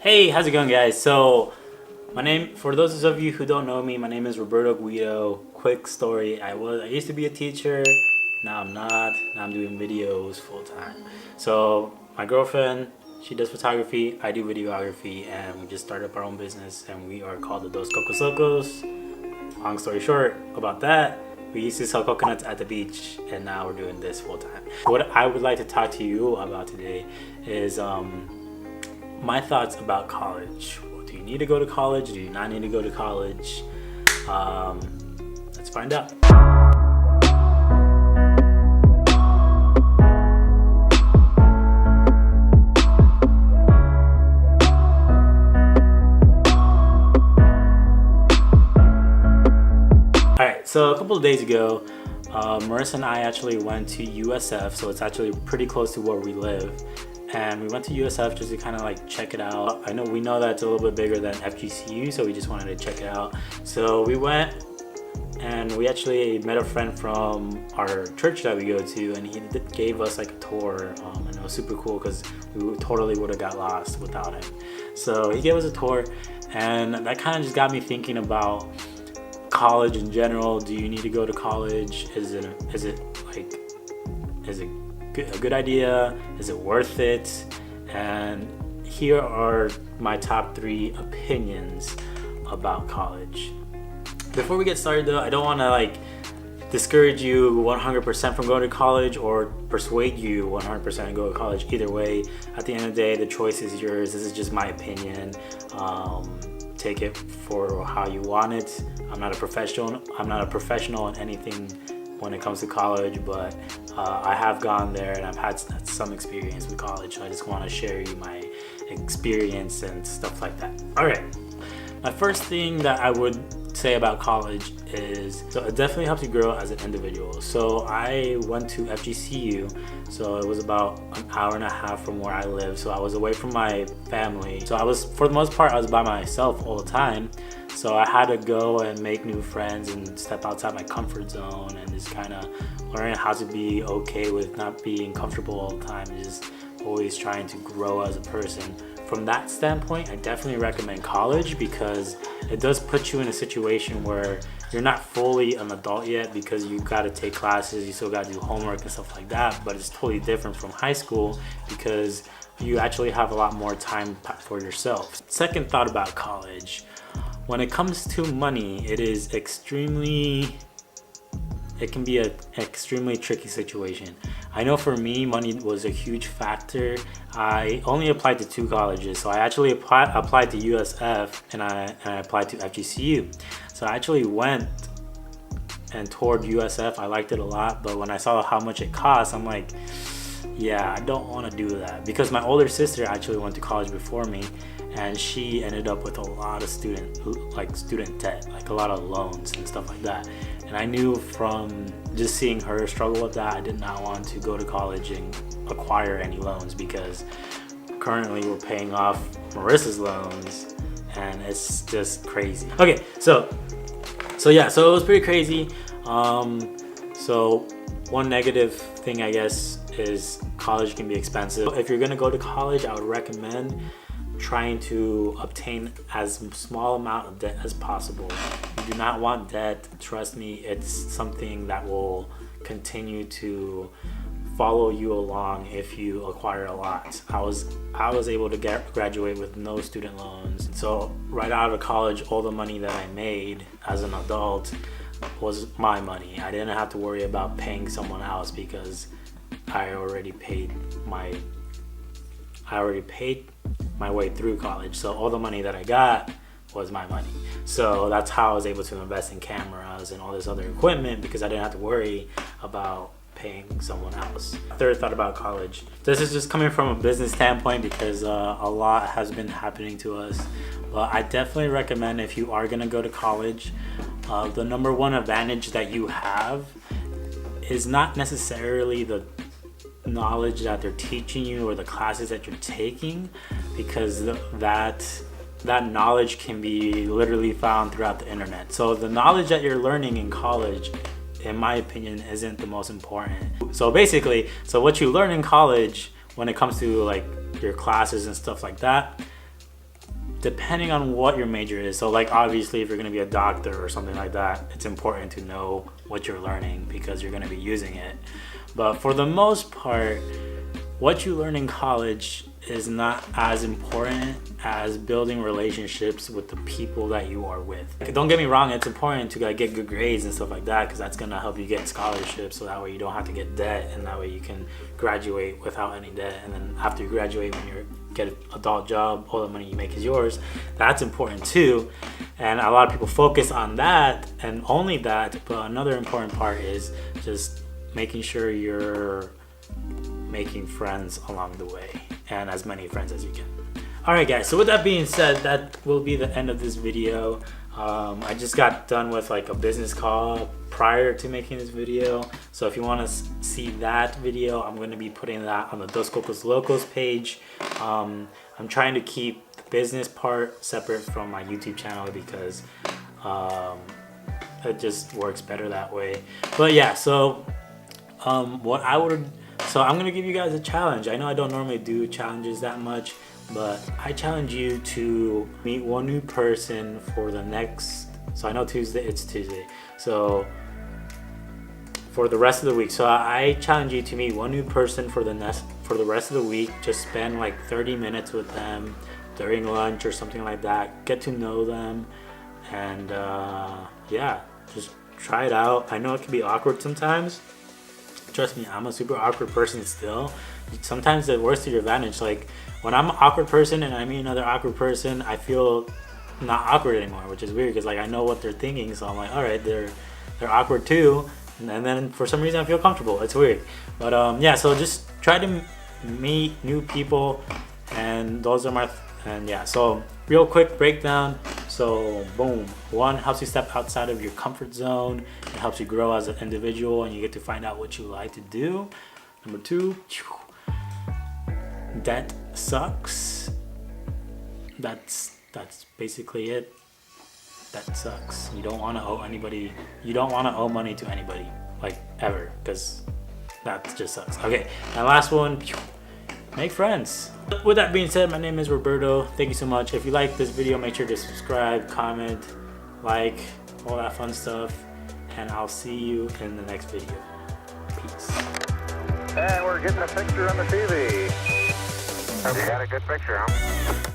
Hey, how's it going, guys? So, for those of you who don't know me, my name is Roberto Guido. Quick story, I used to be a teacher, now I'm not, now I'm doing videos full time. So, my girlfriend, she does photography, I do videography, and we just started up our own business, and we are called the Dos Cocos Locos. Long story short about that, we used to sell coconuts at the beach, and now we're doing this full time. What I would like to talk to you about today is my thoughts about college. Do you need to go to college? Do you not need to go to college? Let's find out. Alright, so a couple of days ago, Marissa and I actually went to USF, so it's actually pretty close to where we live. And we went to USF just to kind of like check it out. We know that it's a little bit bigger than FGCU, so we just wanted to check it out. So we went and we actually met a friend from our church that we go to, and he gave us like a tour, and it was super cool because we totally would have got lost without him. So he gave us a tour, and that kind of just got me thinking about college in general. Do you need to go to college? Is it a good idea? Is it worth it? And here are my top 3 opinions about college. Before we get started though, I don't want to discourage you 100% from going to college or persuade you 100% to go to college. Either way, at the end of the day, the choice is yours. This is just my opinion. Take it for how you want it. I'm not a professional in anything when it comes to college, but I have gone there and I've had some experience with college, so I just want to share you my experience and stuff like that. Alright, my first thing that I would say about college is, so it definitely helps you grow as an individual. So I went to FGCU, so it was about an hour and a half from where I live, so I was away from my family. So for the most part, I was by myself all the time. So I had to go and make new friends and step outside my comfort zone and just kind of learn how to be okay with not being comfortable all the time and just always trying to grow as a person. From that standpoint, I definitely recommend college because it does put you in a situation where you're not fully an adult yet because you got to take classes, you still got to do homework and stuff like that, but it's totally different from high school because you actually have a lot more time for yourself. Second thought about college. When it comes to money, it can be an extremely tricky situation. I know for me, money was a huge factor. I only applied to 2 colleges. So I actually applied to USF and I applied to FGCU. So I actually went and toured USF. I liked it a lot, but when I saw how much it cost, I'm like, yeah, I don't want to do that. Because my older sister actually went to college before me, and she ended up with a lot of student debt, like a lot of loans and stuff like that. And I knew from just seeing her struggle with that, I did not want to go to college and acquire any loans because currently we're paying off Marissa's loans and it's just crazy. Okay, so it was pretty crazy. So one negative thing, I guess, is college can be expensive. If you're gonna go to college, I would recommend trying to obtain as small amount of debt as possible. You do not want debt. Trust me, it's something that will continue to follow you along if you acquire a lot. I was able to graduate with no student loans. So right out of college, all the money that I made as an adult was my money. I didn't have to worry about paying someone else because I already paid my way through college. So all the money that I got was my money. So that's how I was able to invest in cameras and all this other equipment because I didn't have to worry about paying someone else. Third thought about college. This is just coming from a business standpoint because a lot has been happening to us. But I definitely recommend if you are gonna go to college, the number one advantage that you have is not necessarily the knowledge that they're teaching you or the classes that you're taking, because that knowledge can be literally found throughout the internet. So the knowledge that you're learning in college, in my opinion, isn't the most important. So basically, what you learn in college when it comes to like your classes and stuff like that, depending on what your major is. So like obviously if you're going to be a doctor or something like that, it's important to know what you're learning because you're going to be using it. But for the most part, what you learn in college is not as important as building relationships with the people that you are with. Don't get me wrong, it's important to like get good grades and stuff like that because that's going to help you get scholarships, so that way you don't have to get debt, and that way you can graduate without any debt. And then after you graduate, when you get an adult job, all the money you make is yours. That's important too, and a lot of people focus on that and only that. But another important part is just making sure you're making friends along the way, and as many friends as you can. Alright guys, so with that being said, that will be the end of this video. I just got done with like a business call prior to making this video, so if you want to see that video, I'm going to be putting that on the Dos Cocos Locos page. I'm trying to keep the business part separate from my YouTube channel because it just works better that way. But yeah, so I'm gonna give you guys a challenge. I know I don't normally do challenges that much, but I challenge you to meet one new person for the next, so I know it's Tuesday, so for the rest of the week. So I challenge you to meet one new person for the rest of the week. Just spend like 30 minutes with them during lunch or something like that. Get to know them, and yeah, just try it out. I know it can be awkward sometimes. Trust me, I'm a super awkward person still. Sometimes it works to your advantage. Like when I'm an awkward person and I meet another awkward person, I feel not awkward anymore, which is weird because like I know what they're thinking, so I'm like, all right, they're awkward too, and then for some reason I feel comfortable. It's weird, but yeah. So just try to meet new people, and those are yeah. So real quick breakdown. So boom, 1, helps you step outside of your comfort zone. It helps you grow as an individual, and you get to find out what you like to do. Number 2, debt sucks. That's basically it. That sucks. You don't want to owe anybody. You don't want to owe money to anybody, like ever, because that just sucks. Okay, and last one, make friends. With that being said, my name is Roberto. Thank you so much. If you like this video, make sure to subscribe, comment, like, all that fun stuff, and I'll see you in the next video. Peace. And we're getting a picture on the TV. You got a good picture, huh?